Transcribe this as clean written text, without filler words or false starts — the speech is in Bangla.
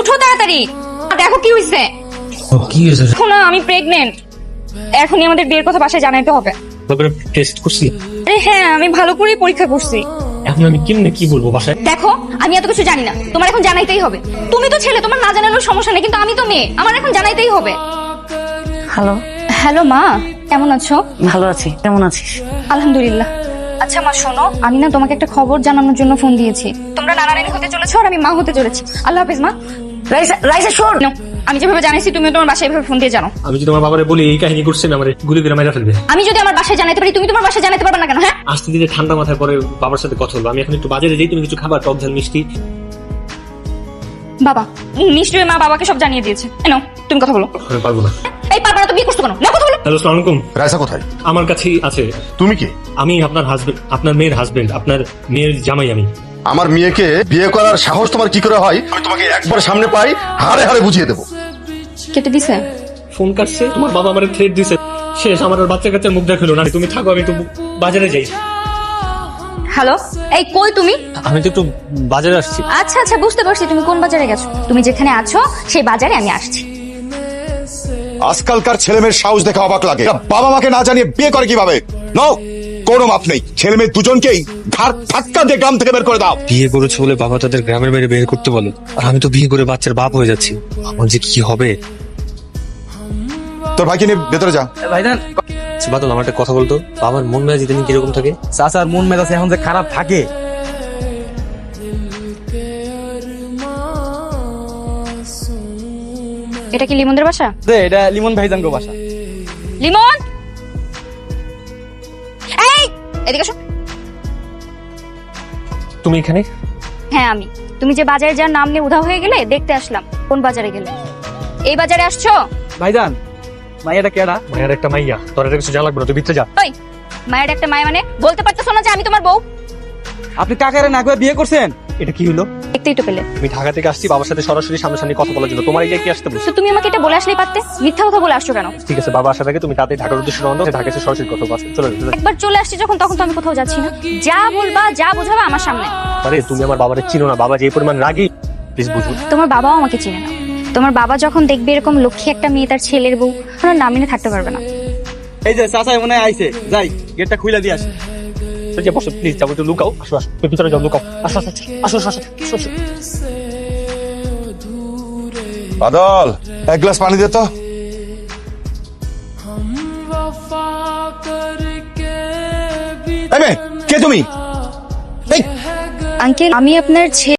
উঠো তাড়াতাড়ি, দেখো কি হয়েছে। কি হয়েছে? শোনো, আমি প্রেগনেন্ট। এখনই আমাদের বিয়ের কথা বাসায় জানাইতে হবে। টেস্ট করছি? আরে হ্যাঁ, আমি ভালো করেই পরীক্ষা করছি। এখন আমি কেমনে কি বলবো বাসায়? দেখো, আমি এত কিছু জানি না, তোমার এখন জানাইতেই হবে। তুমি তো ছেলে, তোমার না জানানোর সমস্যা নেই, কিন্তু আমি তো মেয়ে, আমার এখন জানাইতেই হবে। হ্যালো। হ্যালো মা, কেমন আছো? ভালো আছি, কেমন আছিস? আলহামদুলিল্লাহ। আচ্ছা মা শোনো, আমি না তোমাকে একটা খবর জানানোর জন্য ফোন দিয়েছি। তোমরা নানা রানী হতে চলেছো আর আমি মা হতে চলেছি। আল্লাহ হাফেজ মা। রাইসা, রাইসা শোন। নাও, আমি যেভাবে জানাইছি তুমিও তোমার বাসায় এভাবে ফোন দিয়ে জানো। আমি যদি তোমার বাবারে বলি এই কাহিনী করছেন, আমার গুলি করে মাইরা ফেলবে। আমি যদি আমার বাসায় জানাতে পারি, তুমি তোমার বাসায় জানাতে পারবে না কেন? হ্যাঁ, আস্তে ধীরে ঠান্ডা মাথায় পরে বাবার সাথে কথা বলবো। আমি এখন একটু বাজারে যাই, তুমি কিছু খাবার, টক ঝাল মিষ্টি। বাবা নিশ্চয়ই মা বাবাকে সব জানিয়ে দিয়েছে। নাও, তুমি কথা বলো। আমি পারবো না। এই পারবে না তো বিয়ে করছো কেন? না কথা বলো। হ্যালো, আসসালামু আলাইকুম। রাইসা কোথায়? আমার কাছেই আছে। তুমি কে? আমি আপনার হাজবেন্ড, আপনার মেয়ের হাজবেন্ড, আপনার মেয়ের জামাই আমি। আমার মেয়েকে বিয়ে করার সাহস তোমার কি করে হয়? আমি তোমাকে একবার সামনে পাই, হাড়ে হাড়ে বুঝিয়ে দেবো। কেটে দিছে? ফোন কাটছে, তোমার বাবা আমার থ্রেট দিছে। শেষ, আমার আর বাচ্চা কাচ্চার মুখ দেখালো না। তুমি থাকো, আমি একটু বাজারে যাই। হ্যালো, এই কই তুমি? আমি তো একটু বাজারে আসছি। আচ্ছা আচ্ছা, বুঝতে পারছি তুমি কোন বাজারে গেছো। তুমি যেখানে আছো সেই বাজারে আমি আসছি। আজকালকার ছেলে মেয়ের সাহস দেখে অবাক লাগে। এরা বাবা মাকে না জানিয়ে বিয়ে করে কিভাবে? নাও, কোনো মাপ নেই। ছেলে মেয়ে দুজনকেই ঘাট ধাক্কা দিয়ে গ্রাম থেকে বের করে দাও। বিয়ে করেছে বলে বাবা তাদের গ্রামের বাইরে বের করতে বলো, আর আমি তো বিয়ে করে বাচ্চার বাপ হয়ে যাচ্ছি। আমার যে কি হবে। তোর ভাইকে নিয়ে ভেতরে যা। ভাইজান, বাদল, আমার একটা কথা বলতো, বাবার মন মেজাজ ইদানিং কিরকম থাকে? চাচার মন মেজাজ এখন যে খারাপ থাকে। এটা কি লিমনদের বাসা? এটা লিমন ভাইজান গো বাসা। লিমন, এই এদিকে আসো। তুমি এখানে? হ্যাঁ আমি। তুমি যে বাজারে যার নাম নিয়ে উধাও হয়ে গেলে, দেখতে আসলাম। কোন বাজারে গেলে? এই বাজারে আসছো? ভাইজান, মাইয়াটা কেডা? মায়ের একটা মাইয়া, তোর এটা কিছু জানা লাগবে না, তুই ভিতরে যা। ওই মায়ের একটা মায় মানে বলতে পারতেছো না যে আমি তোমার বউ? আপনি কাকারে না করে বিয়ে করছেন? এটা কি হলো? দেখতেই তো পেলে। আমি ঢাকা থেকে আসছি বাবার সাথে সরাসরি সামনাসামনি কথা বলার জন্য। তোমার এই কি আসতে বলছো? তো তুমি আমাকে এটা বলে আসলেই পারতে, মিথ্যা কথা বলে আসছো কেন? ঠিক আছে, বাবা আসা থেকে তুমি তাড়াতাড়ি ঢাকার উদ্দেশ্যে রওনা দাও। ঢাকা এসে সরাসরি কথা বলছো। চলো চলো। একবার চলে আসছি যখন, তখন তো আমি কোথাও যাচ্ছি না। যা বলবা, যা বোঝাবা আমার সামনে। আরে তুমি আমার বাবারে চিনো না, বাবা যে পরিমাণ রাগী, প্লিজ বুঝো। তোমার বাবাও আমাকে চিনে না। তোমার বাবা যখন দেখবে এরকম লক্ষ্মী একটা মেয়ে তার ছেলের বউ, ওনার নাম নিয়ে থাকতে পারবে না। এই যে চাচা মনে হয় আইছে, যাই গেটটা খুইলা দিয়ে আসি। যে বসো, প্লিজ যাবো, একটু লুকাও। আসো আসো, তুমি ভিতরে যাও, লুকাও। আসো আসো আসো আসো আসো আসো। বাদল, এক গ্লাস পানি দে তো। এই মেয়ে, কে তুমি? এই, আঙ্কেল, আমি আপনার ছেলে।